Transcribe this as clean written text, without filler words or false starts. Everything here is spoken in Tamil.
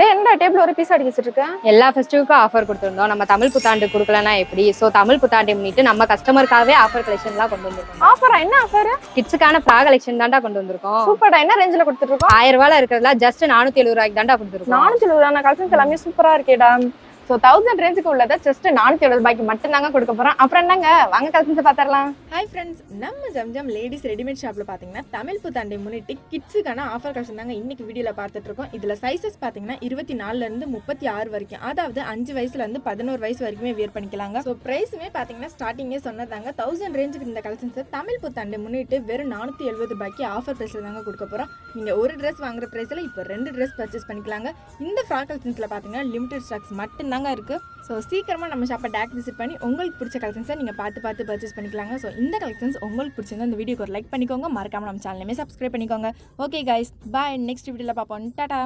டேய் என்னடா டேபிள் ஒரு பீஸ் அடிக்க வச்சிருக்க? எல்லா ஃபெஸ்டிவலுக்கும் ஆஃபர் கொடுத்துருந்தோம். நம்ம தமிழ் புத்தாண்டு கொடுக்கலனா எப்படி? ஸோ தமிழ் புத்தாண்டை முன்னிட்டு நம்ம கஸ்டமருக்காகவே ஆஃபர் கலெக்ஷன்லாம் கொண்டு வந்திருக்கோம். ஆஃபரா? என்ன ஆஃபர்? கிட்ஸுக்கான ஃப்ரா கலெக்ஷன் தான்டா கொண்டு வந்திருக்கோம். சூப்பர்டா. என்ன ரேஞ்சில கொடுத்துட்டு இருக்கோம்? 1000 ரூபாயில இருக்கிறதுல ஜஸ்ட் 470 ரூபாய்க்கு தான்டா கொடுத்துருக்கோம். 470 கலெக்ஷன்ஸ் எல்லாமே சூப்பரா இருக்கேடா. ஸோ 1000 ரேஞ்சுக்கு உள்ளதை ஜஸ்ட் 470 ரூபாய்க்கு மட்டும் தாங்க கொடுக்க போறோம். அப்புறம் என்னங்க, வாங்க கலெக்ஷன்ஸை பார்த்துடலாம். ஹாய் ஃப்ரெண்ட்ஸ், நம்ம ஜம்ஜம் லேடிஸ் ரெடிமேட் ஷாப்பில் பார்த்தீங்கன்னா தமிழ் புத்தாண்டை முன்னிட்டு கிட்ஸுக்கான ஆஃபர் கலெக்ஷன் தாங்க இன்னைக்கு வீடியோவில் பார்த்துட்டு இருக்கோம். இதில் சைஸஸ் பார்த்தீங்கன்னா 24லேருந்து 36 வரைக்கும், அதாவது 5 வயசுலேருந்து 11 வயசு வரைக்குமே வியர் பண்ணிக்கலாங்க. ஸோ ப்ரைஸுமே பார்த்தீங்கன்னா ஸ்டார்டிங்கே சொன்னதாங்க 1000 ரேஞ்சுக்கு இந்த கலெக்ஷன்ஸை தமிழ் புத்தாண்டை முன்னிட்டு வெறும் 470 ரூபாய்க்கு ஆஃபர் ப்ரைஸில் தாங்க கொடுக்க போகிறோம். நீங்கள் ஒரு ட்ரெஸ் வாங்குற ப்ரைஸில் இப்போ 2 ட்ரெஸ் பர்ச்சேஸ் பண்ணிக்கலாங்க. இந்த ஃப்ராக் கலெக்ஷன்ஸில் பார்த்தீங்கன்னா லிமிடெட் ஸ்டாக்ஸ் மட்டும்தாங்க இருக்குது. ஸோ சீக்கிரமாக நம்ம ஷாப்பை டேரக்ட் விசிட் பண்ணி உங்களுக்கு பிடிச்ச கலெக்ஷன்ஸை நீங்கள் பார்த்து பர்ச்சேஸ் பண்ணிக்கலாங்க. ஸோ இந்த கலெக்ஷன்ஸ் உங்களுக்கு பிடிச்சிருந்தா இந்த வீடியோக்கு ஒரு லைக் பண்ணிக்கோங்க, மறக்காமல் நம்ம சேனலுமே சப்ஸ்கிரைப் பண்ணிக்கோங்க. ஓகே கைஸ், பாய். நெக்ஸ்ட் வீடியோவில் பார்ப்போம். டாடா.